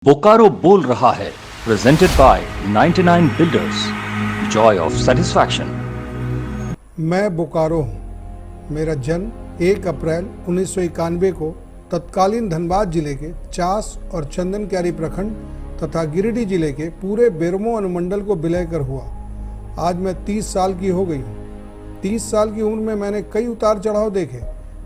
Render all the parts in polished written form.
बोकारो बोल रहा है presented by 99 builders, Joy of satisfaction. मैं बोकारो हूँ। मेरा जन्म 1 अप्रैल 1991 को तत्कालीन धनबाद जिले के चास और चंदनक्यारी प्रखंड तथा गिरिडीह जिले के पूरे बेरमो अनुमंडल को विलय कर हुआ। आज मैं 30 साल की हो गई हूँ। 30 साल की उम्र में मैंने कई उतार चढ़ाव देखे,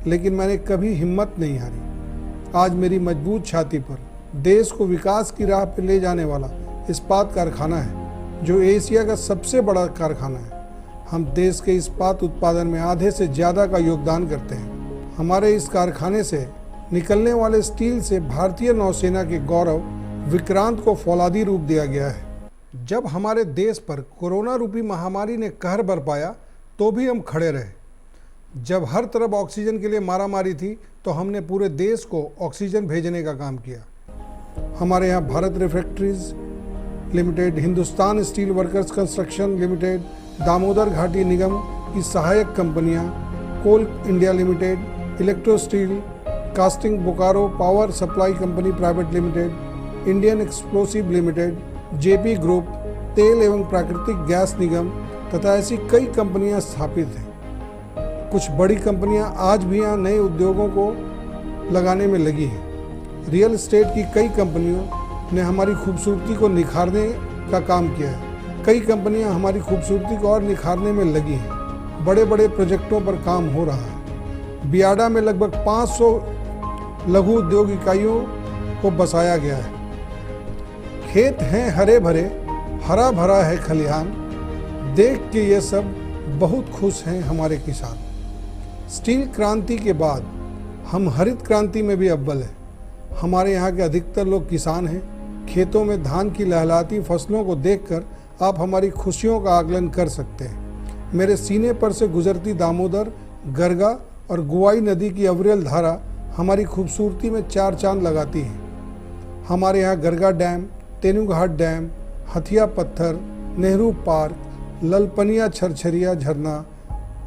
लेकिन मैंने कभी हिम्मत नहीं हारी। आज मेरी मजबूत छाती पर देश को विकास की राह पर ले जाने वाला इस्पात कारखाना है, जो एशिया का सबसे बड़ा कारखाना है। हम देश के इस्पात उत्पादन में आधे से ज़्यादा का योगदान करते हैं। हमारे इस कारखाने से निकलने वाले स्टील से भारतीय नौसेना के गौरव विक्रांत को फौलादी रूप दिया गया है। जब हमारे देश पर कोरोना रूपी महामारी ने कहर बरपाया तो भी हम खड़े रहे। जब हर तरफ ऑक्सीजन के लिए मारामारी थी तो हमने पूरे देश को ऑक्सीजन भेजने का काम किया। हमारे यहाँ Bharat refractories limited, Hindustan steel workers construction limited, Damodar Ghati Nigam की सहायक कंपनियाँ, coal India limited, electro steel, casting Bokaro power supply company private limited, Indian explosive limited, JP group, तेल एवं प्राकृतिक गैस निगम तथा ऐसी कई कंपनियां स्थापित हैं। कुछ बड़ी कंपनियां आज भी यहाँ नए उद्योगों को लगाने में लगी हैं। रियल एस्टेट की कई कंपनियों ने हमारी खूबसूरती को निखारने का काम किया है। कई कंपनियां हमारी खूबसूरती को और निखारने में लगी हैं। बड़े बड़े प्रोजेक्टों पर काम हो रहा है। बियाडा में लगभग 500 लघु उद्योग इकाइयों को बसाया गया है। खेत हैं हरे भरे, हरा भरा है खलिहान, देख के ये सब बहुत खुश हैं हमारे किसान। स्टील क्रांति के बाद हम हरित क्रांति में भी अव्वल हैं। हमारे यहाँ के अधिकतर लोग किसान हैं। खेतों में धान की लहलहाती फसलों को देखकर आप हमारी खुशियों का आकलन कर सकते हैं। मेरे सीने पर से गुजरती दामोदर, गरगा और गुवाई नदी की अविरल धारा हमारी खूबसूरती में 4 चांद लगाती है। हमारे यहाँ गरगा डैम, तेनुघाट डैम, हथिया पत्थर, नेहरू पार्क, ललपनिया छरछरिया झरना,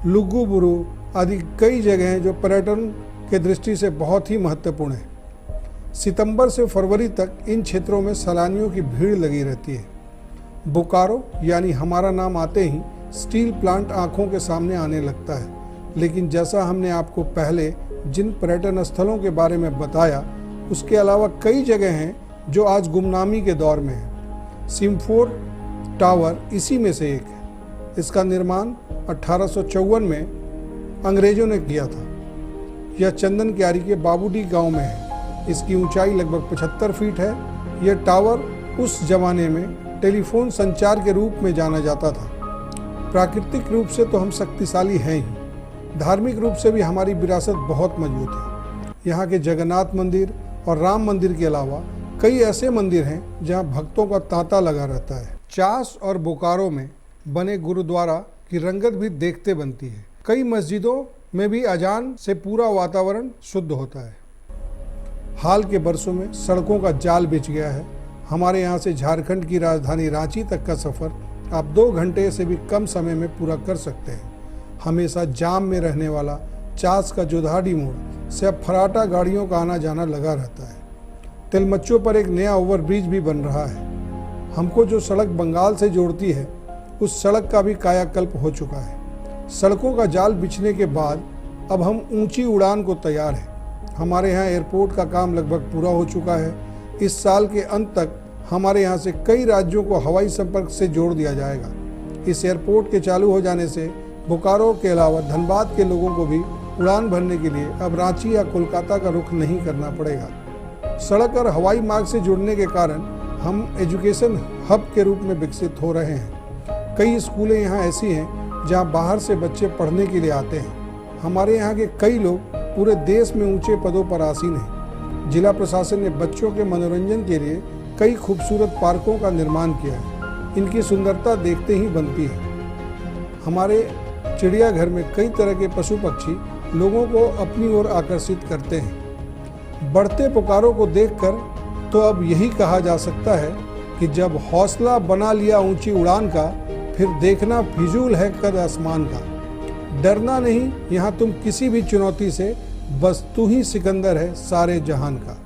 लुगु बुरु आदि कई जगह हैं जो पर्यटन के दृष्टि से बहुत ही महत्वपूर्ण है। सितंबर से फरवरी तक इन क्षेत्रों में सैलानियों की भीड़ लगी रहती है। बोकारो यानी हमारा नाम आते ही स्टील प्लांट आंखों के सामने आने लगता है, लेकिन जैसा हमने आपको पहले जिन पर्यटन स्थलों के बारे में बताया, उसके अलावा कई जगह हैं जो आज गुमनामी के दौर में है। सिम्फोर टावर इसी में से एक है। इसका निर्माण 1854 में अंग्रेजों ने किया था। यह चंदनक्यारी के बाबूडी गांव में है। इसकी ऊंचाई लगभग 75 फीट है। यह टावर उस जमाने में टेलीफोन संचार के रूप में जाना जाता था। प्राकृतिक रूप से तो हम शक्तिशाली हैं ही, धार्मिक रूप से भी हमारी विरासत बहुत मजबूत है। यहाँ के जगन्नाथ मंदिर और राम मंदिर के अलावा कई ऐसे मंदिर हैं जहाँ भक्तों का तांता लगा रहता है। चास और बोकारो में बने गुरुद्वारा की रंगत भी देखते बनती है। कई मस्जिदों में भी अजान से पूरा वातावरण शुद्ध होता है। हाल के बरसों में सड़कों का जाल बिछ गया है। हमारे यहाँ से झारखंड की राजधानी रांची तक का सफ़र आप 2 घंटे से भी कम समय में पूरा कर सकते हैं। हमेशा जाम में रहने वाला चास का जोधाड़ी मोड़ से अब फराटा गाड़ियों का आना जाना लगा रहता है। तिलमच्चों पर एक नया ओवरब्रिज भी बन रहा है। हमको जो सड़क बंगाल से जोड़ती है, उस सड़क का भी कायाकल्प हो चुका है। सड़कों का जाल बिछने के बाद अब हम ऊंची उड़ान को तैयार हैं। हमारे यहाँ एयरपोर्ट का काम लगभग पूरा हो चुका है। इस साल के अंत तक हमारे यहाँ से कई राज्यों को हवाई संपर्क से जोड़ दिया जाएगा। इस एयरपोर्ट के चालू हो जाने से बोकारो के अलावा धनबाद के लोगों को भी उड़ान भरने के लिए अब रांची या कोलकाता का रुख नहीं करना पड़ेगा। सड़क और हवाई मार्ग से जुड़ने के कारण हम एजुकेशन हब के रूप में विकसित हो रहे हैं। कई स्कूलें यहाँ ऐसी हैं जहाँ बाहर से बच्चे पढ़ने के लिए आते हैं। हमारे यहाँ के कई लोग पूरे देश में ऊंचे पदों पर आसीन हैं। जिला प्रशासन ने बच्चों के मनोरंजन के लिए कई खूबसूरत पार्कों का निर्माण किया है। इनकी सुंदरता देखते ही बनती है। हमारे चिड़ियाघर में कई तरह के पशु पक्षी लोगों को अपनी ओर आकर्षित करते हैं। बढ़ते बोकारो को देखकर तो अब यही कहा जा सकता है कि जब हौसला बना लिया ऊंची उड़ान का, फिर देखना फिजूल है कद आसमान का। डरना नहीं यहाँ तुम किसी भी चुनौती से, बस तू ही सिकंदर है सारे जहान का।